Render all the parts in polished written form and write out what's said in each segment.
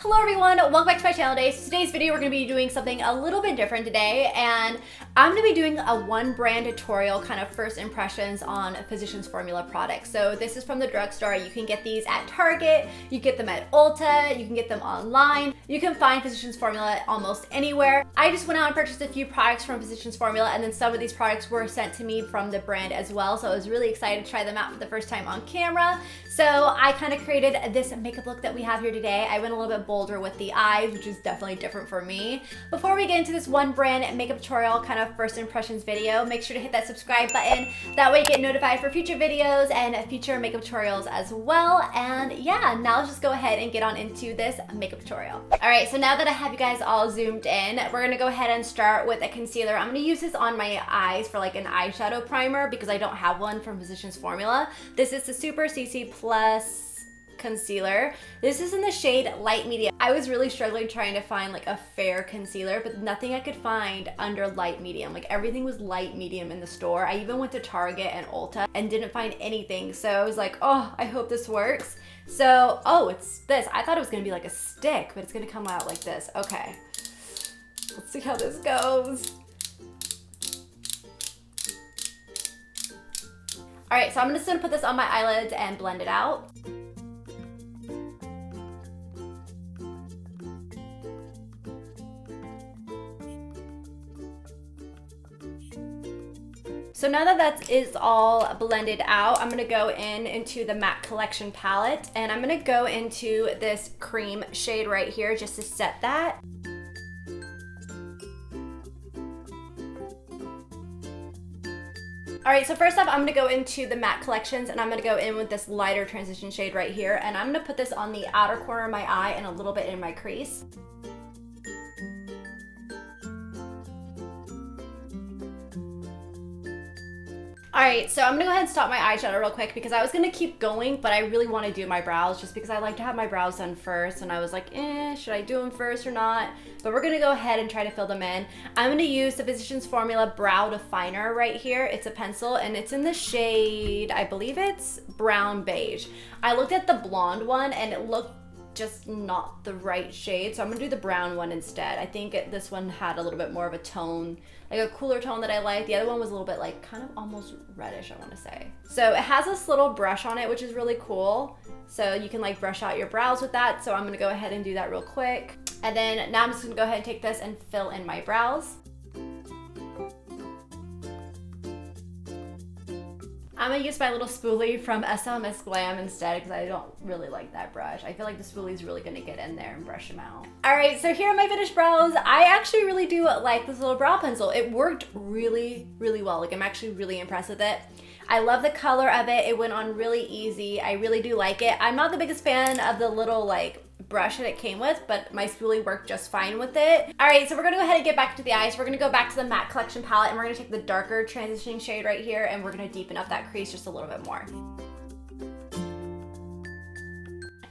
Hello everyone, welcome back to my channel today. So today's video we're going to be doing something a little bit different today, and I'm going to be doing a one brand tutorial, kind of first impressions on Physicians Formula products. So this is from the drugstore. You can get these at Target, you get them at Ulta, you can get them online. You can find Physicians Formula almost anywhere. I just went out and purchased a few products from Physicians Formula, and then some of these products were sent to me from the brand as well. So I was really excited to try them out for the first time on camera. So I kind of created this makeup look that we have here today. I went a little bit bolder with the eyes, which is definitely different for me. Before we get into this one brand makeup tutorial kind of first impressions video, make sure to hit that subscribe button. That way you get notified for future videos and future makeup tutorials as well. And yeah, now let's just go ahead and get on into this makeup tutorial. All right, so now that I have you guys all zoomed in, we're gonna go ahead and start with a concealer. I'm gonna use this on my eyes for like an eyeshadow primer because I don't have one from Physicians Formula. This is the Super CC Plus concealer. This is in the shade light medium. I was really struggling trying to find like a fair concealer, but nothing I could find under light medium. Like everything was light medium in the store. I even went to Target and Ulta and didn't find anything. So I was like, oh, I hope this works. So, oh, it's this. I thought it was gonna be like a stick, but it's gonna come out like this. Okay, let's see how this goes. All right, so I'm just gonna put this on my eyelids and blend it out. So now that that is all blended out, I'm gonna go into the Matte Collection palette, and I'm gonna go into this cream shade right here just to set that. All right, so first off, I'm gonna go into the matte collections, and I'm gonna go in with this lighter transition shade right here, and I'm gonna put this on the outer corner of my eye and a little bit in my crease. All right, so I'm gonna go ahead and stop my eyeshadow real quick because I was gonna keep going, but I really wanna do my brows just because I like to have my brows done first, and I was like, should I do them first or not? But we're gonna go ahead and try to fill them in. I'm gonna use the Physicians Formula Brow Definer right here. It's a pencil, and it's in the shade, I believe it's brown beige. I looked at the blonde one, and it looked just not the right shade, so I'm gonna do the brown one instead. I think this one had a little bit more of a tone, like a cooler tone that I like. The other one was a little bit like kind of almost reddish, I want to say. So it has this little brush on it, which is really cool, so you can like brush out your brows with that. So I'm gonna go ahead and do that real quick, and then now I'm just gonna go ahead and take this and fill in my brows. I'm gonna use my little spoolie from SMS Glam instead because I don't really like that brush. I feel like the spoolie is really gonna get in there and brush them out. All right, so here are my finished brows. I actually really do like this little brow pencil. It worked really, really well. Like I'm actually really impressed with it. I love the color of it. It went on really easy. I really do like it. I'm not the biggest fan of the little like brush that it came with, but my spoolie worked just fine with it. All right, so we're gonna go ahead and get back to the eyes. We're gonna go back to the Matte Collection palette, and we're gonna take the darker transitioning shade right here, and we're gonna deepen up that crease just a little bit more.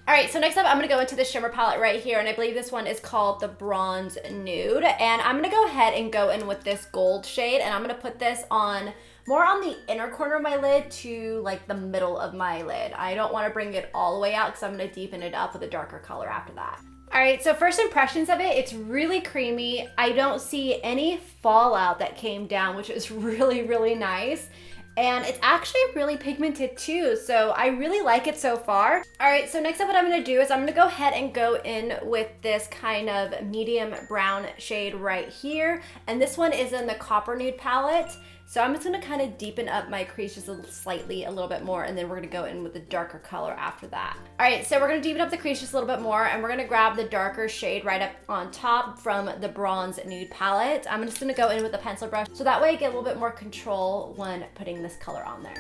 All right, so next up, I'm gonna go into the shimmer palette right here, and I believe this one is called the Bronze Nude, and I'm gonna go ahead and go in with this gold shade, and I'm gonna put this on more on the inner corner of my lid to like the middle of my lid. I don't want to bring it all the way out because I'm going to deepen it up with a darker color after that. All right, so first impressions of it, it's really creamy. I don't see any fallout that came down, which is really, really nice. And it's actually really pigmented too, so I really like it so far. All right, so next up what I'm gonna do is I'm gonna go ahead and go in with this kind of medium brown shade right here. And this one is in the Copper Nude palette. So I'm just gonna kind of deepen up my crease just a little bit more, and then we're gonna go in with a darker color after that. All right, so we're gonna deepen up the crease just a little bit more, and we're gonna grab the darker shade right up on top from the Bronze Nude palette. I'm just gonna go in with a pencil brush, so that way I get a little bit more control when putting this color on there.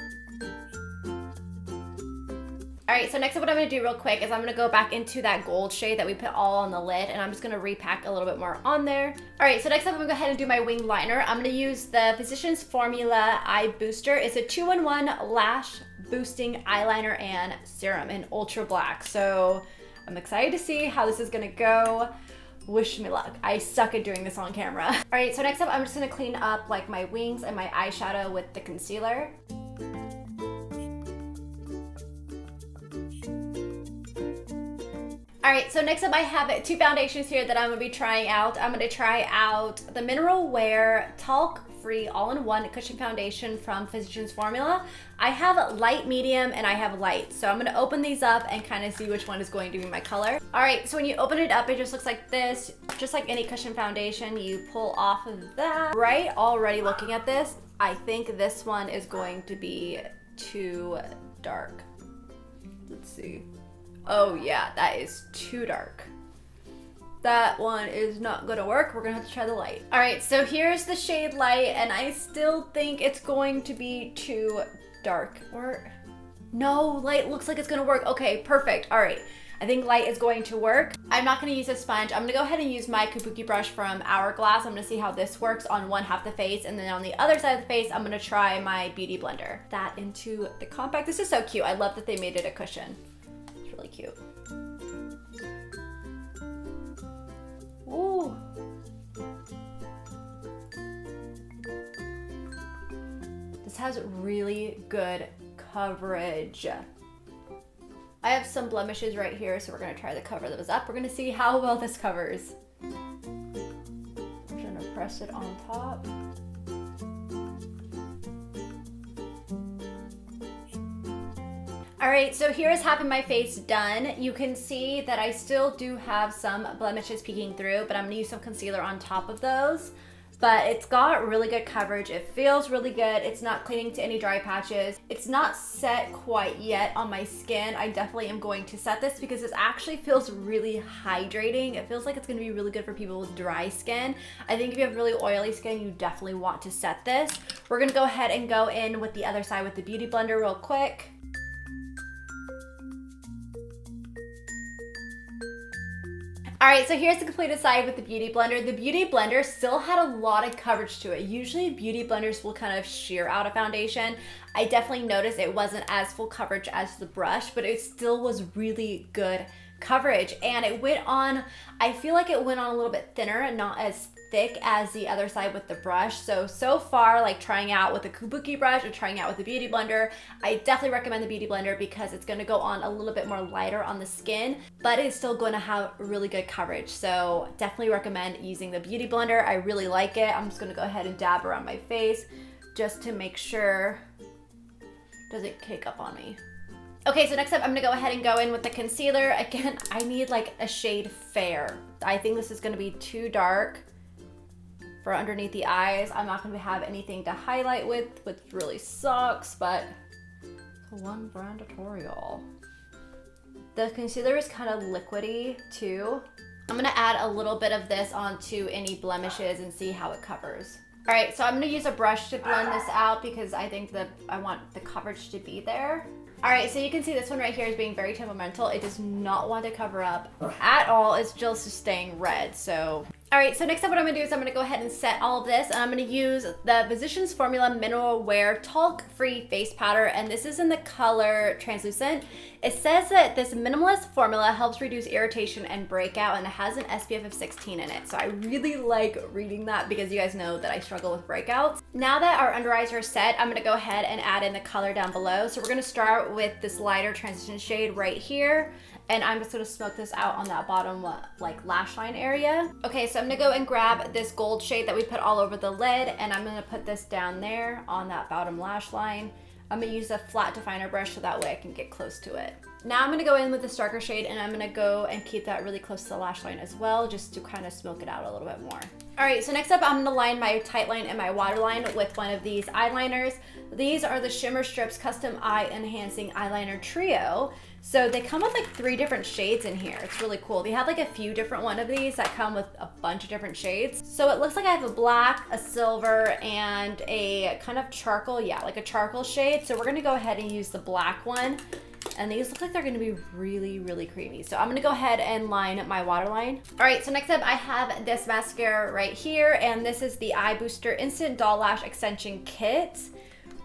All right, so next up what I'm gonna do real quick is I'm gonna go back into that gold shade that we put all on the lid, and I'm just gonna repack a little bit more on there. All right, so next up I'm gonna go ahead and do my wing liner. I'm gonna use the Physicians Formula Eye Booster. It's a 2-in-1 lash boosting eyeliner and serum in ultra black. So I'm excited to see how this is gonna go. Wish me luck. I suck at doing this on camera. All right, so next up I'm just gonna clean up like my wings and my eyeshadow with the concealer. All right, so next up I have two foundations here that I'm gonna be trying out. I'm gonna try out the Mineral Wear Talc Free All-in-One Cushion Foundation from Physicians Formula. I have light, medium, and I have light. So I'm gonna open these up and kind of see which one is going to be my color. All right, so when you open it up, it just looks like this. Just like any cushion foundation, you pull off of that. Right, already looking at this, I think this one is going to be too dark. Let's see. Oh yeah, that is too dark. That one is not gonna work. We're gonna have to try the light. All right, so here's the shade Light, and I still think it's going to be too dark. Or, no, Light looks like it's gonna work. Okay, perfect, all right. I think Light is going to work. I'm not gonna use a sponge. I'm gonna go ahead and use my kabuki brush from Hourglass. I'm gonna see how this works on one half the face, and then on the other side of the face, I'm gonna try my Beauty Blender. That into the compact. This is so cute. I love that they made it a cushion. It's really cute. Ooh. This has really good coverage. I have some blemishes right here, so we're gonna try to cover those up. We're gonna see how well this covers. I'm gonna press it on top. All right, so here is having my face done. You can see that I still do have some blemishes peeking through, but I'm gonna use some concealer on top of those. But it's got really good coverage. It feels really good. It's not clinging to any dry patches. It's not set quite yet on my skin. I definitely am going to set this because this actually feels really hydrating. It feels like it's gonna be really good for people with dry skin. I think if you have really oily skin, you definitely want to set this. We're gonna go ahead and go in with the other side with the Beauty Blender real quick. All right, so here's the completed side with the Beauty Blender. The Beauty Blender still had a lot of coverage to it. Usually Beauty Blenders will kind of shear out a foundation. I definitely noticed it wasn't as full coverage as the brush, but it still was really good coverage. And it went on, I feel like it went on a little bit thinner and not as thick as the other side with the brush. So far, like trying out with the kabuki brush or trying out with the Beauty Blender, I definitely recommend the Beauty Blender because it's gonna go on a little bit more lighter on the skin, but it's still gonna have really good coverage. So definitely recommend using the Beauty Blender. I really like it. I'm just gonna go ahead and dab around my face just to make sure it doesn't cake up on me. Okay, so next up, I'm gonna go ahead and go in with the concealer. Again, I need like a shade Fair. I think this is gonna be too dark for underneath the eyes. I'm not gonna have anything to highlight with, which really sucks, but it's one brand tutorial. The concealer is kind of liquidy too. I'm gonna add a little bit of this onto any blemishes and see how it covers. All right, so I'm gonna use a brush to blend this out because I think that I want the coverage to be there. All right, so you can see this one right here is being very temperamental. It does not want to cover up at all. It's just staying red, so. All right, so next up what I'm gonna do is I'm gonna go ahead and set all of this, and I'm gonna use the Physicians Formula Mineral Wear Talc Free Face Powder, and this is in the color Translucent. It says that this minimalist formula helps reduce irritation and breakout, and it has an SPF of 16 in it. So I really like reading that because you guys know that I struggle with breakouts. Now that our under eyes are set, I'm gonna go ahead and add in the color down below. So we're gonna start with this lighter transition shade right here. And I'm just gonna smoke this out on that bottom like lash line area. Okay, so I'm gonna go and grab this gold shade that we put all over the lid, and I'm gonna put this down there on that bottom lash line. I'm gonna use a flat definer brush so that way I can get close to it. Now I'm gonna go in with this darker shade, and I'm gonna go and keep that really close to the lash line as well, just to kind of smoke it out a little bit more. All right, so next up I'm gonna line my tight line and my waterline with one of these eyeliners. These are the Shimmer Strips Custom Eye Enhancing Eyeliner Trio. So they come with like 3 different shades in here. It's really cool. They have like a few different one of these that come with a bunch of different shades. So it looks like I have a black, a silver, and a kind of charcoal, yeah, like a charcoal shade. So we're gonna go ahead and use the black one. And these look like they're gonna be really, really creamy. So I'm gonna go ahead and line my waterline. All right, so next up I have this mascara right here, and this is the Eye Booster Instant Doll Lash Extension Kit.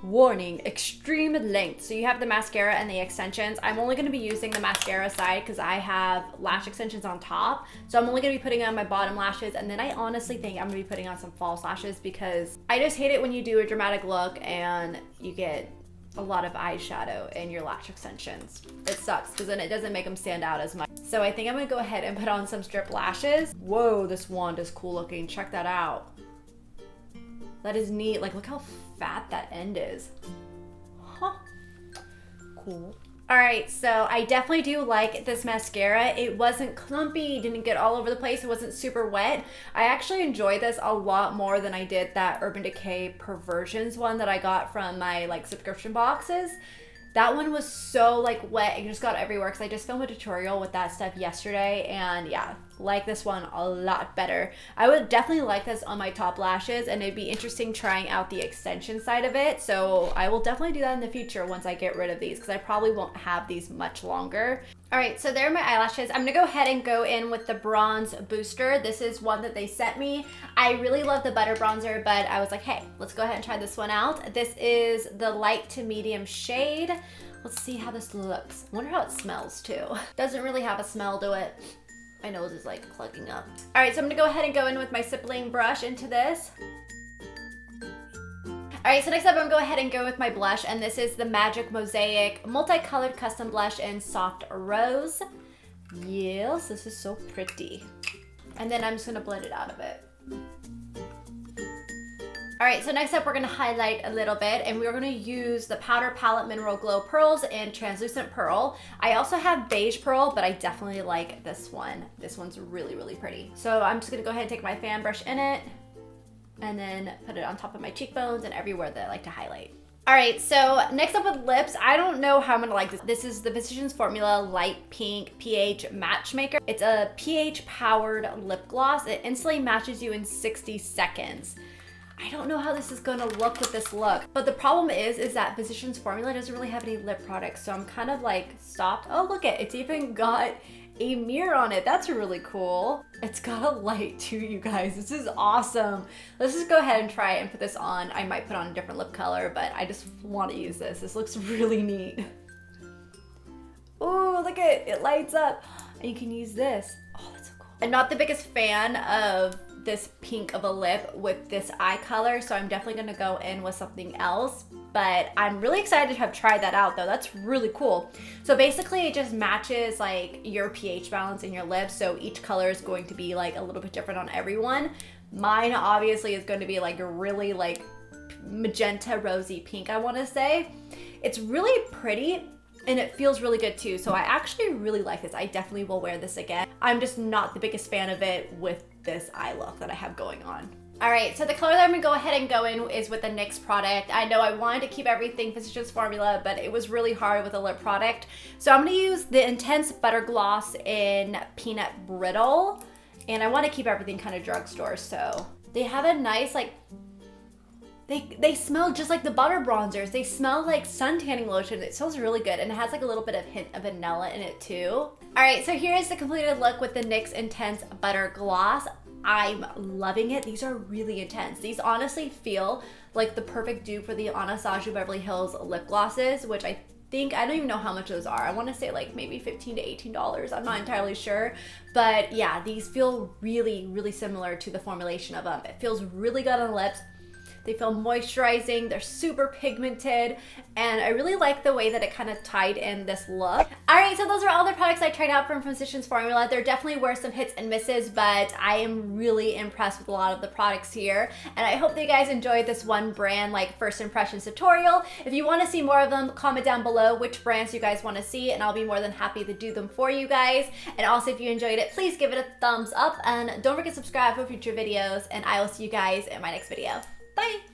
Warning, extreme length. So you have the mascara and the extensions. I'm only gonna be using the mascara side because I have lash extensions on top. So I'm only gonna be putting on my bottom lashes, and then I honestly think I'm gonna be putting on some false lashes because I just hate it when you do a dramatic look and you get a lot of eyeshadow in your lash extensions. It sucks because then it doesn't make them stand out as much. So I think I'm gonna go ahead and put on some strip lashes. Whoa, this wand is cool looking. Check that out. That is neat. Like, look how fat that end is. Huh. Cool. All right, so I definitely do like this mascara. It wasn't clumpy, didn't get all over the place, it wasn't super wet. I actually enjoy this a lot more than I did that Urban Decay Perversions one that I got from my like subscription boxes. That one was so like wet and just got everywhere because I just filmed a tutorial with that stuff yesterday, and yeah, like this one a lot better. I would definitely like this on my top lashes, and it'd be interesting trying out the extension side of it. So I will definitely do that in the future once I get rid of these because I probably won't have these much longer. All right, so there are my eyelashes. I'm gonna go ahead and go in with the bronze booster. This is one that they sent me. I really love the butter bronzer, but I was like, hey, let's go ahead and try this one out. This is the light to medium shade. Let's see how this looks. I wonder how it smells too. Doesn't really have a smell to it. My nose is like plugging up. All right, so I'm gonna go ahead and go in with my stippling brush into this. All right, so next up I'm gonna go ahead and go with my blush, and this is the Magic Mosaic Multicolored Custom Blush in Soft Rose. Yes, this is so pretty. And then I'm just gonna blend it out of it. All right, so next up we're gonna highlight a little bit, and we're gonna use the Powder Palette Mineral Glow Pearls in Translucent Pearl. I also have Beige Pearl, but I definitely like this one. This one's really, really pretty. So I'm just gonna go ahead and take my fan brush in it, and then put it on top of my cheekbones and everywhere that I like to highlight. All right, so next up with lips, I don't know how I'm gonna like this. This is the Physicians Formula Light Pink pH Matchmaker. It's a pH powered lip gloss. It instantly matches you in 60 seconds. I don't know how this is gonna look with this look, but the problem is that Physicians Formula doesn't really have any lip products, so I'm kind of like stopped. Oh, look it's even got a mirror on it. That's really cool. It's got a light too, you guys. This is awesome. Let's just go ahead and try it and put this on. I might put on a different lip color, but I just want to use this. This looks really neat. Oh, look at it. It lights up. And you can use this. Oh, that's so cool. I'm not the biggest fan of this pink of a lip with this eye color, so I'm definitely gonna go in with something else, but I'm really excited to have tried that out though. That's really cool. So basically it just matches like your pH balance in your lips, so each color is going to be like a little bit different on everyone. Mine obviously is going to be like a really like magenta rosy pink, I want to say. It's really pretty and it feels really good too, so I actually really like this. I definitely will wear this again. I'm just not the biggest fan of it with this eye look that I have going on. All right, so the color that I'm gonna go ahead and go in is with the NYX product. I know I wanted to keep everything Physicians Formula, but it was really hard with a lip product. So I'm gonna use the Intense Butter Gloss in Peanut Brittle, and I wanna keep everything kind of drugstore, so. They have a nice like, they smell just like the butter bronzers. They smell like sun tanning lotion. It smells really good, and it has like a little bit of hint of vanilla in it too. All right, so here is the completed look with the NYX Intense Butter Gloss. I'm loving it. These are really intense. These honestly feel like the perfect dupe for the Anastasia Beverly Hills lip glosses, which I don't even know how much those are. I want to say like maybe $15 to $18. I'm not entirely sure. But yeah, these feel really, really similar to the formulation of them. It feels really good on the lips. They feel moisturizing, they're super pigmented, and I really like the way that it kind of tied in this look. All right, so those are all the products I tried out from Physicians Formula. There definitely were some hits and misses, but I am really impressed with a lot of the products here, and I hope that you guys enjoyed this one brand like first impressions tutorial. If you want to see more of them, comment down below which brands you guys want to see, and I'll be more than happy to do them for you guys. And also, if you enjoyed it, please give it a thumbs up, and don't forget to subscribe for future videos, and I will see you guys in my next video. Bye!